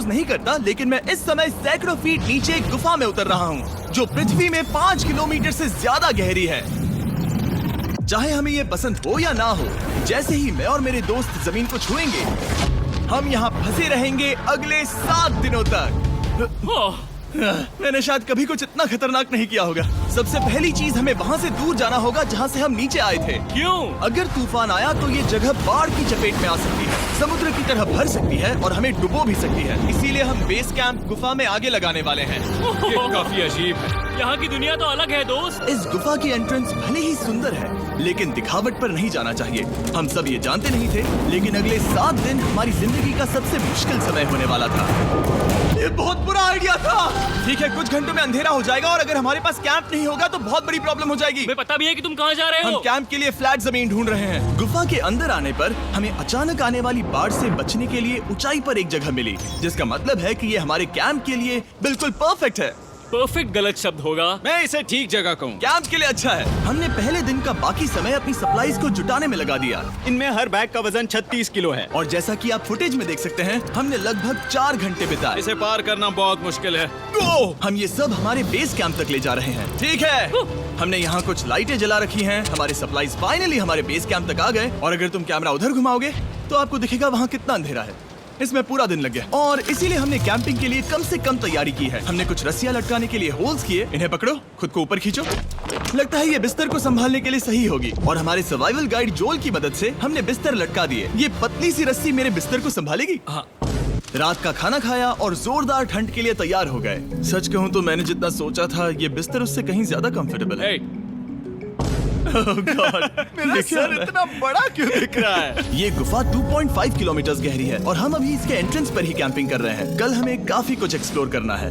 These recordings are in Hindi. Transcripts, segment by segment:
नहीं करता, लेकिन मैं इस समय सैकड़ों फीट नीचे एक गुफा में उतर रहा हूँ जो पृथ्वी में 5 किलोमीटर से ज्यादा गहरी है। चाहे हमें ये पसंद हो या ना हो, जैसे ही मैं और मेरे दोस्त जमीन को छुएंगे, हम यहाँ फंसे रहेंगे अगले 7 दिनों तक। मैंने शायद कभी कुछ इतना खतरनाक नहीं किया होगा। सबसे पहली चीज, हमें वहाँ से दूर जाना होगा जहाँ से हम नीचे आए थे। क्यों? अगर तूफान आया तो ये जगह बाढ़ की चपेट में आ सकती है, समुद्र की तरह भर सकती है और हमें डुबो भी सकती है। इसीलिए हम बेस कैंप गुफा में आगे लगाने वाले हैं। ये काफी अजीब है। यहाँ की दुनिया तो अलग है दोस्त। इस गुफा की एंट्रेंस भले ही सुंदर है, लेकिन दिखावट पर नहीं जाना चाहिए। हम सब ये जानते नहीं थे, लेकिन अगले 7 दिन हमारी जिंदगी का सबसे मुश्किल समय होने वाला था। ये बहुत बुरा आइडिया था। ठीक है, कुछ घंटों में अंधेरा हो जाएगा और अगर हमारे पास कैंप नहीं होगा तो बहुत बड़ी प्रॉब्लम हो जाएगी। हमें पता भी है कि तुम कहाँ जा रहे हम हो। कैंप के लिए फ्लैट जमीन ढूंढ रहे हैं। गुफा के अंदर आने पर हमें अचानक आने वाली बाढ़ से बचने के लिए ऊंचाई पर एक जगह मिली, जिसका मतलब है कि ये हमारे कैंप के लिए बिल्कुल परफेक्ट है। परफेक्ट गलत शब्द होगा। मैं इसे ठीक जगह कहूँ। कैंप के लिए अच्छा है। हमने पहले दिन का बाकी समय अपनी सप्लाईज को जुटाने में लगा दिया। इनमें हर बैग का वजन 36 किलो है। और जैसा कि आप फुटेज में देख सकते हैं, हमने लगभग 4 घंटे बिताए। इसे पार करना बहुत मुश्किल है। हम ये सब हमारे बेस कैंप तक ले जा रहे हैं। ठीक है, हमने यहाँ कुछ लाइटें जला रखी हैं। हमारे सप्लाईज फाइनली हमारे बेस कैंप तक आ गए। और अगर तुम कैमरा उधर घुमाओगे तो आपको दिखेगा वहाँ कितना अंधेरा है। इसमें पूरा दिन लग गया और इसीलिए हमने कैंपिंग के लिए कम से कम तैयारी की है। हमने कुछ रस्सियां लटकाने के लिए होल्स किए। इन्हें पकड़ो, खुद को ऊपर खींचो। लगता है ये बिस्तर को संभालने के लिए सही होगी। और हमारे सर्वाइवल गाइड जोल की मदद से हमने बिस्तर लटका दिए। ये पतली सी रस्सी मेरे बिस्तर को संभालेगी। रात का खाना खाया और जोरदार ठंड के लिए तैयार हो गए। सच कहूँ तो मैंने जितना सोचा था, ये बिस्तर उससे कहीं ज्यादा कंफर्टेबल है। Oh God, मेरा सर इतना बड़ा क्यों दिख रहा है? ये गुफा 2.5 किलोमीटर गहरी है और हम अभी इसके एंट्रेंस पर ही कैंपिंग कर रहे हैं। कल हमें काफी कुछ एक्सप्लोर करना है।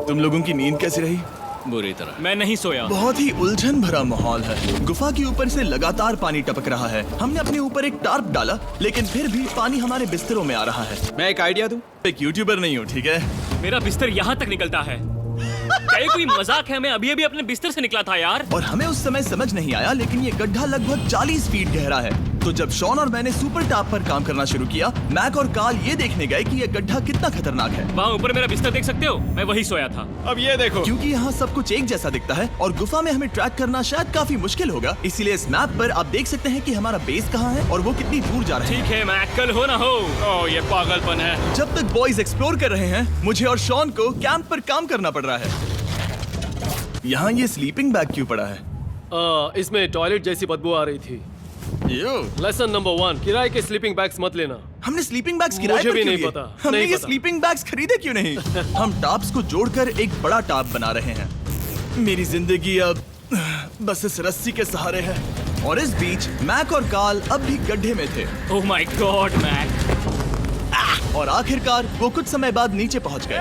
तुम लोगों की नींद कैसी रही? बुरी तरह। मैं नहीं सोया। बहुत ही उलझन भरा माहौल है। गुफा के ऊपर से लगातार पानी टपक रहा है। हमने अपने ऊपर एक टार्प डाला, लेकिन फिर भी पानी हमारे बिस्तरों में आ रहा है। मैं एक आइडिया दूं? एक यूट्यूबर नहीं हूँ, ठीक है? मेरा बिस्तर यहाँ तक निकलता है। क्या ये कोई मजाक है? मैं अभी अभी अपने बिस्तर से निकला था यार। और हमें उस समय समझ नहीं आया, लेकिन ये गड्ढा लगभग 40 फीट गहरा है। तो जब शॉन और मैंने सुपर टॉप पर काम करना शुरू किया, मैक और कार्ल ये देखने गए कि ये गड्ढा कितना खतरनाक है। वहाँ ऊपर मेरा बिस्तर देख सकते हो? मैं वही सोया था। अब ये देखो। क्योंकि यहाँ सब कुछ एक जैसा दिखता है और गुफा में हमें ट्रैक करना शायद काफी मुश्किल होगा, इसीलिए इस मैप पर आप देख सकते हैं कि हमारा बेस कहाँ है और वो कितनी दूर जा रहे हैं। ठीक है, मैं कल हो ना हो। ओह, ये पागलपन है। जब तक बॉयज एक्सप्लोर कर रहे हैं, मुझे और शॉन को कैंप पर काम करना पड़ रहा है। यहाँ ये स्लीपिंग बैग क्यों पड़ा है? इसमें टॉयलेट जैसी बदबू आ रही थी। लेसन नंबर 1, किराए के स्लीपिंग बैग्स मत लेना। हमने स्लीपिंग बैग्स किराए मुझे पर भी क्यों नहीं लिए? पता, हमने नहीं ये पता। स्लीपिंग बैग्स खरीदे क्यों नहीं? हम टॉप्स को जोड़कर एक बड़ा टॉप बना रहे हैं। मेरी जिंदगी अब बस इस रस्सी के सहारे है। और इस बीच मैक और कार्ल अब भी गड्ढे में थे। Oh my god Mac. और आखिरकार वो कुछ समय बाद नीचे पहुंच गए।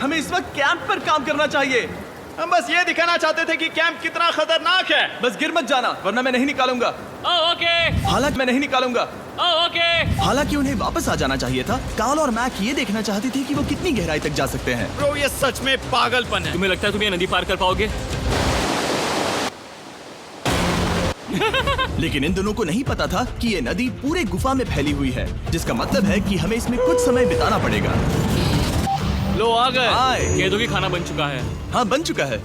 हमें इस वक्त कैंप पर काम करना चाहिए। हम बस ये दिखाना चाहते थे कि कैंप कितना खतरनाक है। बस गिर मत जाना, वरना मैं नहीं निकालूंगा। Oh okay. हालांकि मैं नहीं निकालूंगा। Oh okay. हालांकि उन्हें वापस आ जाना चाहिए था। कार्ल और मैक ये देखना चाहते थे कि वो कितनी गहराई तक जा सकते हैं। ब्रो, ये सच में पागलपन है। तुम्हें लगता है तुम ये नदी पार कर पाओगे? लेकिन इन दोनों को नहीं पता था कि ये नदी पूरे गुफा में फैली हुई है, जिसका मतलब है कि हमें इसमें कुछ समय बिताना पड़ेगा। लो आ गए। हाय। कह दो कि खाना बन चुका है। हाँ, बन चुका है।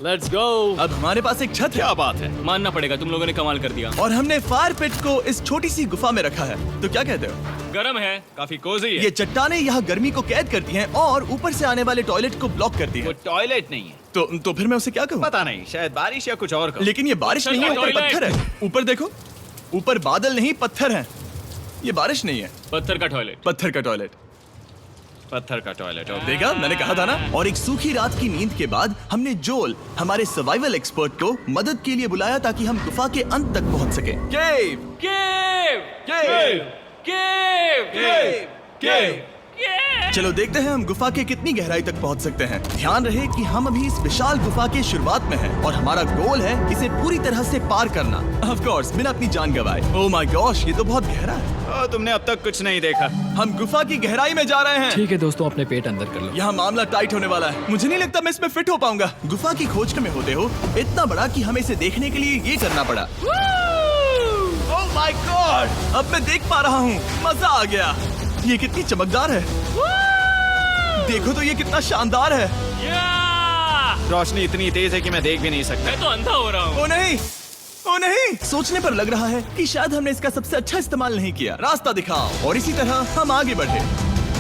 Let's go. अब हमारे पास एक छत है। क्या बात है। मानना पड़ेगा, तुम लोगों ने कमाल कर दिया। और हमने फायर पिट को इस छोटी सी गुफा में रखा है। तो क्या कहते हो? गरम है। काफी कोजी है। ये चट्टानें यहाँ गर्मी को कैद करती हैं और ऊपर से आने वाले टॉयलेट को ब्लॉक करती वो हैं। टॉयलेट नहीं है। तो फिर मैं उसे क्या कहूँ? पता नहीं, शायद बारिश या कुछ और कहो। लेकिन ये बारिश नहीं है, ऊपर टॉयलेट। पत्थर है। ऊपर देखो, ऊपर बादल नहीं पत्थर हैं। ये बारिश नहीं है, पत्थर का टॉयलेट। पत्थर का टॉयलेट। पत्थर का टॉयलेट। देखा, मैंने कहा था ना। और एक सूखी रात की नींद के बाद हमने जोल, हमारे सर्वाइवल एक्सपर्ट को मदद के लिए बुलाया ताकि हम गुफा के अंत तक पहुंच सके। केव, केव, केव, केव, केव, केव। केव। चलो देखते हैं हम गुफा के कितनी गहराई तक पहुंच सकते हैं। ध्यान रहे कि हम अभी इस विशाल गुफा के शुरुआत में हैं और हमारा गोल है इसे पूरी तरह से पार करना। ऑफ कोर्स, बिना अपनी जान गंवाए। ओह माय गॉश, ये तो बहुत गहरा है। तुमने अब तक कुछ नहीं देखा। हम गुफा की गहराई में जा रहे हैं। ठीक है दोस्तों, अपने पेट अंदर कर लो। यहाँ मामला टाइट होने वाला है। मुझे नहीं लगता मैं इसमें फिट हो पाऊंगा। गुफा की खोज में होते हो इतना बड़ा कि हमें इसे देखने के लिए ये करना पड़ा। Oh my my God! अब मैं देख पा रहा हूँ, मजा आ गया। ये कितनी चमकदार है। देखो तो ये कितना शानदार है। या! रोशनी इतनी तेज है कि मैं देख भी नहीं सकता। मैं तो अंधा हो रहा हूँ। ओ नहीं, ओ नहीं, सोचने पर लग रहा है कि शायद हमने इसका सबसे अच्छा इस्तेमाल नहीं किया। रास्ता दिखाओ और इसी तरह हम आगे बढ़े।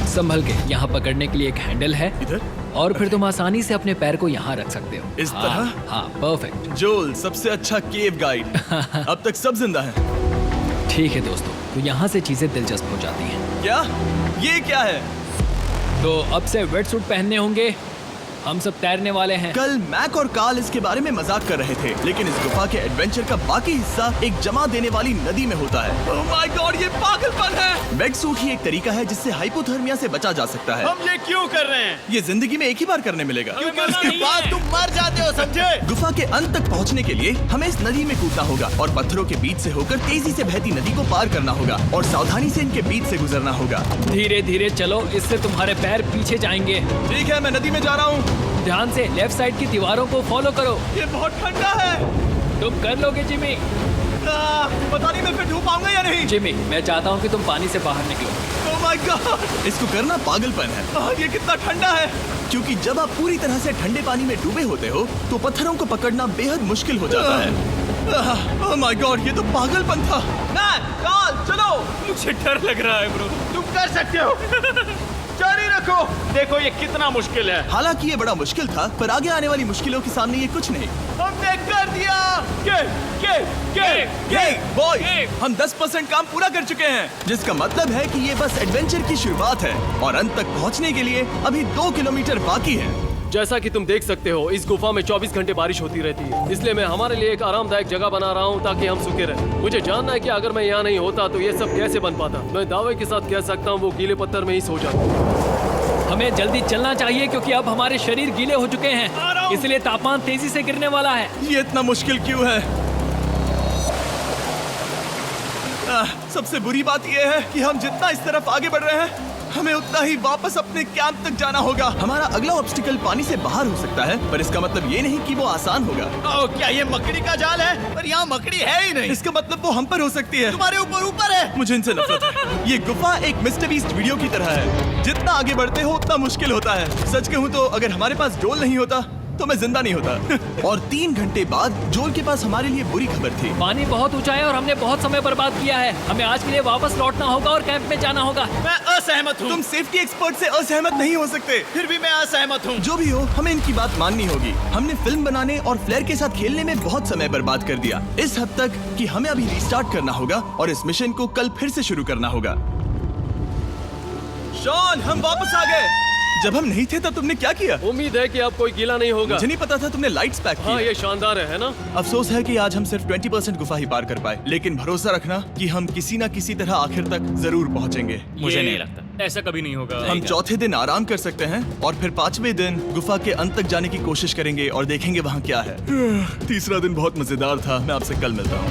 संभल के, यहाँ पकड़ने के लिए एक हैंडल है इधर? और फिर तुम आसानी से अपने पैर को यहाँ रख सकते हो। इस तरह? हाँ, परफेक्ट। जोल, सबसे अच्छा केव गाइड। अब तक सब जिंदा हैं। ठीक है दोस्तों, तो यहाँ से चीजें दिलचस्प हो जाती हैं। क्या? ये क्या है? तो अब से वेट सूट पहनने होंगे, हम सब तैरने वाले हैं। कल मैक और कार्ल इसके बारे में मजाक कर रहे थे, लेकिन इस गुफा के एडवेंचर का बाकी हिस्सा एक जमा देने वाली नदी में होता है। ओह माय गॉड, ये पागलपन है। वेट सूट ही एक तरीका है जिससे हाइपोथर्मिया से बचा जा सकता है। हम ये क्यों कर रहे हैं? ये जिंदगी में एक ही बार करने मिलेगा। क्योंकि मजा उसके नहीं बाद है। तुम मर जाते हो, समझे? गुफा के अंत तक पहुंचने के लिए हमें इस नदी में कूदना होगा और पत्थरों के बीच से होकर तेजी से बहती नदी को पार करना होगा और सावधानी से इनके बीच से गुजरना होगा। धीरे धीरे चलो, इससे तुम्हारे पैर पीछे जाएंगे। ठीक है, मैं नदी में जा रहा हूँ। ध्यान से लेफ्ट साइड की दीवारों को फॉलो करो। ये बहुत ठंडा है। तुम कर लोगे जिमी। पता नहीं मैं फिर डूब पाऊंगा या नहीं। जिमी, मैं चाहता हूँ कि तुम पानी से बाहर निकलो। ओह माय गॉड, इसको करना पागलपन है। ये कितना ठंडा है। क्योंकि जब आप पूरी तरह से ठंडे पानी में डूबे होते हो तो पत्थरों को पकड़ना बेहद मुश्किल हो जाता है। ओह माय गॉड, ये तो पागलपन था। कार्ल, चलो। मुझे डर लग रहा है ब्रो। तुम कर सकते हो। जारी रखो। देखो ये कितना मुश्किल है। हालांकि ये बड़ा मुश्किल था, पर आगे आने वाली मुश्किलों के सामने ये कुछ नहीं। हमने कर दिया। Boy, Hey! हम 10% काम पूरा कर चुके हैं, जिसका मतलब है कि ये बस एडवेंचर की शुरुआत है और अंत तक पहुंचने के लिए अभी 2 किलोमीटर बाकी है। जैसा कि तुम देख सकते हो, इस गुफा में 24 घंटे बारिश होती रहती है। इसलिए मैं हमारे लिए एक आरामदायक जगह बना रहा हूँ ताकि हम सूखे रहें। मुझे जानना है कि अगर मैं यहाँ नहीं होता तो ये सब कैसे बन पाता। मैं दावे के साथ कह सकता हूँ वो गीले पत्थर में ही सो जाता। हमें जल्दी चलना चाहिए क्योंकि अब हमारे शरीर गीले हो चुके हैं, इसलिए तापमान तेजी से गिरने वाला है। ये इतना मुश्किल क्यों है? सबसे बुरी बात यह है कि हम जितना इस तरफ आगे बढ़ रहे हैं, हमें उतना ही वापस अपने कैंप तक जाना होगा। हमारा अगला ऑब्स्टिकल पानी से बाहर हो सकता है, पर इसका मतलब ये नहीं कि वो आसान होगा। ओह, क्या ये मकड़ी का जाल है? पर यहाँ मकड़ी है ही नहीं। इसका मतलब वो हम पर हो सकती है। तुम्हारे ऊपर है। मुझे इनसे नफरत है। ये गुफा एक मिस्टर बीस्ट वीडियो की तरह है। जितना आगे बढ़ते हो उतना मुश्किल होता है। सच कहूँ तो अगर हमारे पास जोल नहीं होता तो मैं जिंदा नहीं होता। और 3 घंटे बाद जोल के पास हमारे लिए बुरी खबर थी। पानी बहुत ऊंचा है और हमने बहुत समय बर्बाद किया है। हमें आज के लिए वापस लौटना होगा और कैंप में जाना होगा। मैं असहमत हूँ। तुम सेफ्टी एक्सपर्ट से असहमत नहीं हो सकते। फिर भी मैं असहमत हूँ। जो भी हो, हमें इनकी बात माननी होगी। हमने फिल्म बनाने और फ्लेयर के साथ खेलने में बहुत समय बर्बाद कर दिया, इस हद तक कि हमें अभी रिस्टार्ट करना होगा और इस मिशन को कल फिर से शुरू करना होगा। शॉन, हम वापस आ गए। जब हम नहीं थे तब तुमने क्या किया? उम्मीद है कि अब कोई गीला नहीं होगा। मुझे नहीं पता था तुमने लाइट्स पैक हाँ, की। ये शानदार है ना? अफसोस है कि आज हम सिर्फ 20% गुफा ही पार कर पाए, लेकिन भरोसा रखना कि हम किसी न किसी तरह आखिर तक जरूर पहुंचेंगे। मुझे नहीं लगता ऐसा कभी नहीं होगा। हम चौथे दिन आराम कर सकते हैं और फिर 5वें दिन गुफा के अंत तक जाने की कोशिश करेंगे और देखेंगे वहाँ क्या है। तीसरा दिन बहुत मजेदार था। मैं आपसे कल मिलता हूँ।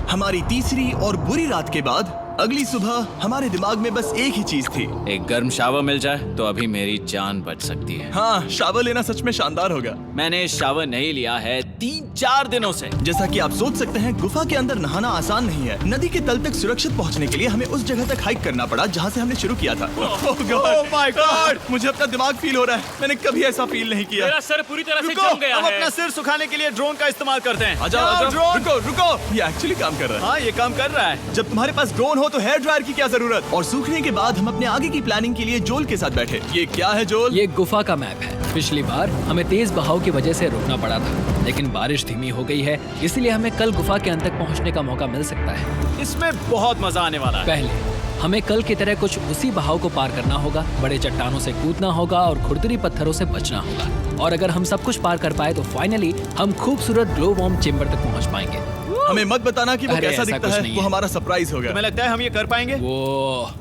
हमारी तीसरी और बुरी रात के बाद अगली सुबह हमारे दिमाग में बस एक ही चीज थी। एक गर्म शावर मिल जाए तो अभी मेरी जान बच सकती है। हाँ, शावर लेना सच में शानदार होगा। मैंने शावर नहीं लिया है 3-4 दिनों से। जैसा कि आप सोच सकते हैं, गुफा के अंदर नहाना आसान नहीं है। नदी के तल तक सुरक्षित पहुंचने के लिए हमें उस जगह तक हाइक करना पड़ा जहाँ से हमने शुरू किया था। Oh my God! मुझे अपना दिमाग फील हो रहा है। मैंने कभी ऐसा फील नहीं किया। मेरा सर पूरी तरह से रुको, जम गया हम है। अपना सिर सुखाने के लिए ड्रोन का इस्तेमाल करते हैं। आजाओ, आजाओ, रुको, रुको। ये एक्चुअली काम कर रहा है। हाँ, ये काम कर रहा है। जब तुम्हारे पास ड्रोन हो तो हेयर ड्रायर की क्या जरूरत? और सूखने के बाद हम अपने आगे की प्लानिंग के लिए जोल के साथ बैठे। ये क्या है जोल? ये गुफा का मैप है। पिछली बार हमें तेज बहाव की वजह से रुकना पड़ा था, लेकिन बारिश धीमी हो गई है, इसलिए हमें कल गुफा के अंत तक पहुंचने का मौका मिल सकता है। इसमें बहुत मजा आने वाला है। पहले हमें कल की तरह कुछ उसी बहाव को पार करना होगा, बड़े चट्टानों से कूदना होगा और खुरदरी पत्थरों से बचना होगा। और अगर हम सब कुछ पार कर पाए तो फाइनली हम खूबसूरत ग्लो वार्म चेम्बर तक पहुंच पाएंगे। हमें मत बताना कि वो अरे, कैसा ऐसा दिखता कुछ है। नहीं वो है। हमारा सरप्राइज होगा। तुम्हें लगता है हम ये कर पाएंगे? वो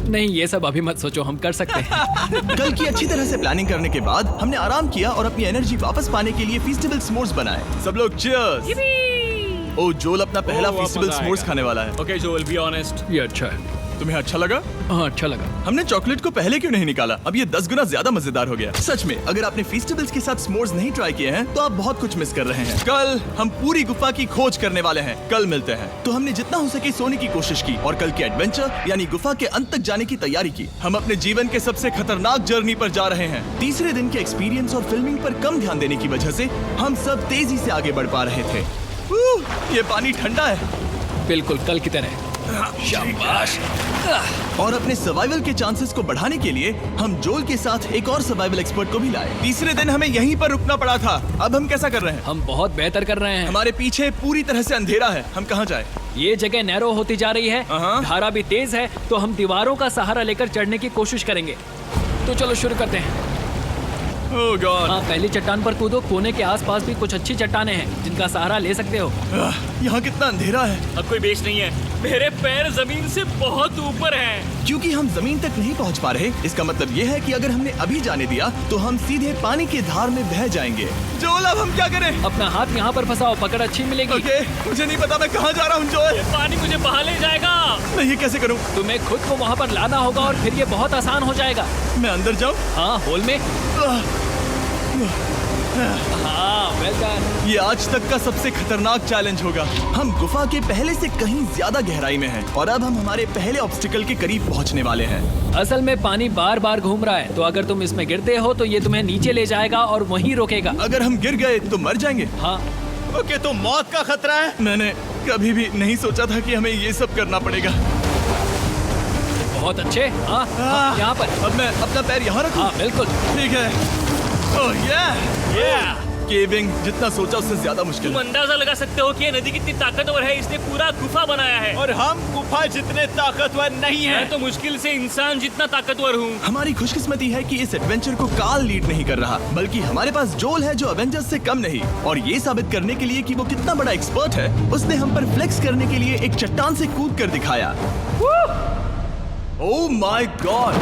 नहीं, ये सब अभी मत सोचो, हम कर सकते हैं। कल की अच्छी तरह से प्लानिंग करने के बाद हमने आराम किया और अपनी एनर्जी वापस पाने के लिए फीस्टेबल स्मोर्स बनाए। सब लोग चीयर्स। ओ, जोल अपना पहला ओ, अब फीस्टेबल मजा स्मोर्स आएगा। खाने वाला है। Okay Joel, be honest. ये अच्छा है। तुम्हें अच्छा लगा? हाँ, अच्छा लगा। हमने चॉकलेट को पहले क्यों नहीं निकाला? अब ये 10 गुना ज्यादा मजेदार हो गया। सच में, अगर आपने फीस्टेबल्स के साथ स्मोर्स नहीं ट्राई किए हैं तो आप बहुत कुछ मिस कर रहे हैं। कल हम पूरी गुफा की खोज करने वाले हैं। कल मिलते हैं। तो हमने जितना हो सके सोने की कोशिश की और कल के एडवेंचर यानी गुफा के अंत तक जाने की तैयारी की। हम अपने जीवन के सबसे खतरनाक जर्नी पर जा रहे हैं। तीसरे दिन के एक्सपीरियंस और फिल्मिंग पर कम ध्यान देने की वजह से हम सब तेजी से आगे बढ़ पा रहे थे। ये पानी ठंडा है। बिल्कुल कल की तरह। शाबाश। और अपने सर्वाइवल के चांसेस को बढ़ाने के लिए हम जोल के साथ एक और सर्वाइवल एक्सपर्ट को भी लाए। तीसरे दिन हमें यहीं पर रुकना पड़ा था। अब हम कैसा कर रहे हैं? हम बहुत बेहतर कर रहे हैं। हमारे पीछे पूरी तरह से अंधेरा है। हम कहाँ जाए? ये जगह नैरो होती जा रही है, हाँ। धारा भी तेज है, तो हम दीवारों का सहारा लेकर चढ़ने की कोशिश करेंगे। तो चलो शुरू करते हैं। ओह गॉड। हाँ, पहली चट्टान पर कूदो। कोने के आसपास भी कुछ अच्छी चट्टानें हैं जिनका सहारा ले सकते हो। यहाँ कितना अंधेरा है। अब कोई बेस नहीं है। मेरे पैर जमीन से बहुत ऊपर हैं। क्योंकि हम जमीन तक नहीं पहुँच पा रहे, इसका मतलब ये है कि अगर हमने अभी जाने दिया तो हम सीधे पानी की धार में बह जाएंगे। जोल, अब हम क्या करें? अपना हाथ यहाँ पर फंसाओ, पकड़ अच्छी मिलेगी। ओके, मुझे नहीं पता मैं कहाँ जा रहा हूँ जोल। पानी मुझे बहा ले जाएगा। मैं ये कैसे करूँ? तुम्हें खुद को वहाँ पर लाना होगा और फिर ये बहुत आसान हो जाएगा। मैं अंदर जाऊँ? हाँ, होल में। हाँ, वेल डन। ये आज तक का सबसे खतरनाक चैलेंज होगा। हम गुफा के पहले से कहीं ज्यादा गहराई में हैं और अब हम हमारे पहले ऑब्स्टिकल के करीब पहुंचने वाले हैं। असल में पानी बार बार घूम रहा है, तो अगर तुम इसमें गिरते हो तो ये तुम्हें नीचे ले जाएगा और वहीं रोकेगा। अगर हम गिर गए तो मर जाएंगे। हाँ, ओके, तो मौत का खतरा है। मैंने कभी भी नहीं सोचा था कि हमें ये सब करना पड़ेगा। बहुत अच्छे। हाँ, यहाँ पर। अब मैं अपना पैर यहाँ रखूं? हाँ, बिल्कुल। ठीक है। ओह केविंग जितना सोचा उससे ज्यादा मुश्किल तुम है। अंदाजा लगा सकते हो कि ये नदी कितनी ताकतवर है। इसने पूरा गुफा बनाया है। और हम गुफा जितने ताकतवर नहीं मैं हैं। तो मुश्किल से इंसान जितना ताकतवर हूँ। हमारी खुशकिस्मती है कि इस एडवेंचर को काल लीड नहीं कर रहा, बल्कि हमारे पास जोल है जो अवेंजर्स से कम नहीं। और ये साबित करने के लिए कि वो कितना बड़ा एक्सपर्ट है, उसने हम पर फ्लेक्स करने के लिए एक चट्टान से कूद कर दिखाया। ओह माय गॉड,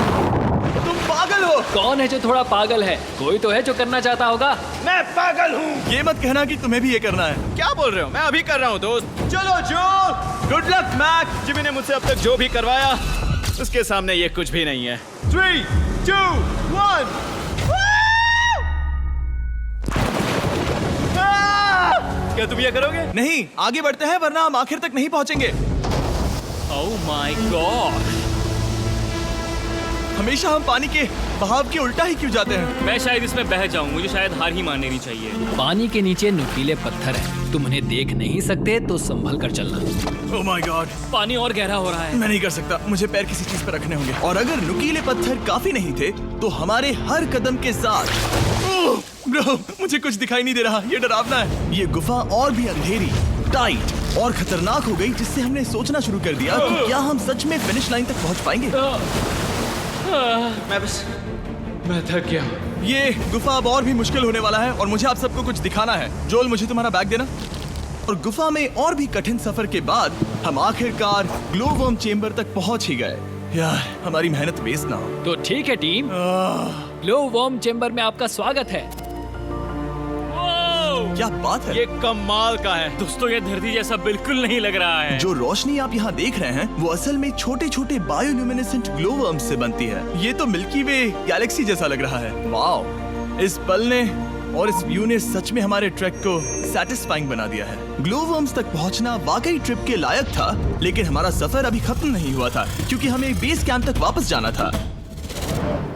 तुम पागल हो। कौन है जो थोड़ा पागल है? कोई तो है जो करना चाहता होगा। मैं पागल हूँ। ये मत कहना कि तुम्हें भी ये करना है। क्या बोल रहे हो? मैं अभी कर रहा हूँ दोस्त। चलो जो, गुड लक मैक। जिमी ने मुझसे अब तक जो भी करवाया उसके सामने ये कुछ भी नहीं है। 3, 2, 1। क्या तुम ये करोगे? नहीं, आगे बढ़ते हैं वरना हम आखिर तक नहीं पहुंचेंगे। ओह माय गॉड। हमेशा हम पानी के बहाव के उल्टा ही क्यों जाते हैं? मैं शायद इसमें बह जाऊं। मुझे शायद हार ही मान लेनी चाहिए। पानी के नीचे नुकीले पत्थर हैं। तुम उन्हें देख नहीं सकते तो संभल कर चलना। ओह माय गॉड, पानी और गहरा हो रहा है। मैं नहीं कर सकता। मुझे पैर किसी चीज पर रखने होंगे। और अगर नुकीले पत्थर काफी नहीं थे तो हमारे हर कदम के साथ ओह ब्रो, मुझे कुछ दिखाई नहीं दे रहा। ये डरावना है। ये गुफा और भी अंधेरी, टाइट और खतरनाक हो गई, जिससे हमने सोचना शुरू कर दिया कि क्या हम सच में फिनिश लाइन तक पहुंच पाएंगे। मैं थक गया हूँ। ये गुफा अब और भी मुश्किल होने वाला है और मुझे आप सबको कुछ दिखाना है। जोल, मुझे तुम्हारा बैग देना। और गुफा में और भी कठिन सफर के बाद हम आखिरकार ग्लो वर्म चेम्बर तक पहुंच ही गए। यार, हमारी मेहनत वेस्ट ना हो। तो ठीक है टीम, ग्लो वर्म चेम्बर में आपका स्वागत है। क्या बात है? ये कमाल का है। दोस्तों, ये धरती जैसा बिल्कुल नहीं लग रहा है। जो रोशनी आप यहाँ देख रहे हैं वो असल में छोटे छोटे बायोल्यूमिनेसेंट ग्लो वर्म्स से बनती है। ये तो मिल्की वे गैलेक्सी जैसा लग रहा है। वाओ, इस पल ने और इस व्यू ने सच में हमारे ट्रैक को सैटिस्फाइंग बना दिया है। ग्लो वर्म्स तक पहुंचना वाकई ट्रिप के लायक था, लेकिन हमारा सफर अभी खत्म नहीं हुआ था क्योंकि हमें बेस कैंप तक वापस जाना था।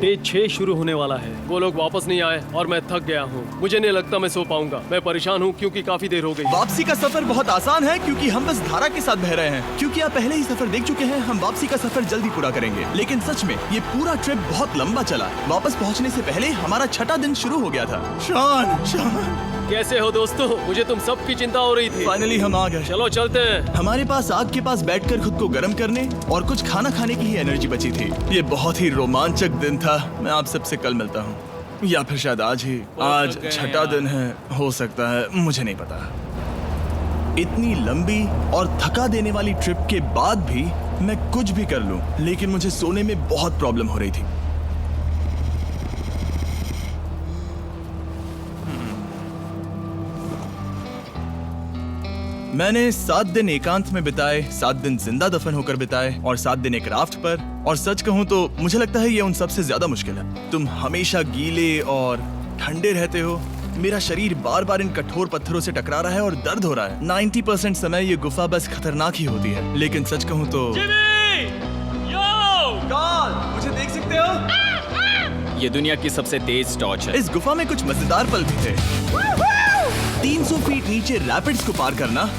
डे 6 शुरू होने वाला है। वो लोग वापस नहीं आए और मैं थक गया हूँ। मुझे नहीं लगता मैं सो पाऊंगा। मैं परेशान हूँ क्योंकि काफी देर हो गई। वापसी का सफर बहुत आसान है क्योंकि हम बस धारा के साथ बह रहे हैं। क्योंकि आप पहले ही सफर देख चुके हैं, हम वापसी का सफर जल्दी पूरा करेंगे। लेकिन सच में ये पूरा ट्रिप बहुत लंबा चला। वापस पहुंचने से पहले हमारा 6वां दिन शुरू हो गया था। शान, कैसे हो दोस्तों? मुझे तुम सबकी चिंता हो रही थी। फाइनली हम आ गए। चलो चलते हैं। हमारे पास आग के पास बैठकर खुद को गर्म करने और कुछ खाना खाने की ही एनर्जी बची थी। ये बहुत ही रोमांचक दिन था। मैं आप सबसे कल मिलता हूँ, या फिर शायद आज ही। आज 6वां दिन है, हो सकता है, मुझे नहीं पता। इतनी लंबी और थका देने वाली ट्रिप के बाद भी मैं कुछ भी कर लूं, लेकिन मुझे सोने में बहुत प्रॉब्लम हो रही थी। मैंने 7 दिन एकांत में बिताए, 7 दिन जिंदा दफन होकर बिताए और 7 दिन एक राफ्ट पर। और सच कहूँ तो मुझे लगता है ये उन सबसे ज्यादा मुश्किल है। तुम हमेशा गीले और ठंडे रहते हो। मेरा शरीर बार बार इन कठोर पत्थरों से टकरा रहा है और दर्द हो रहा है। 90% समय ये गुफा बस खतरनाक ही होती है। लेकिन सच कहूँ तो मुझे देख सकते हो? ये दुनिया की सबसे तेज टॉर्च है। इस गुफा में कुछ मजेदार पल भी थे। 300 फीट नीचे रैपिड्स को पार करना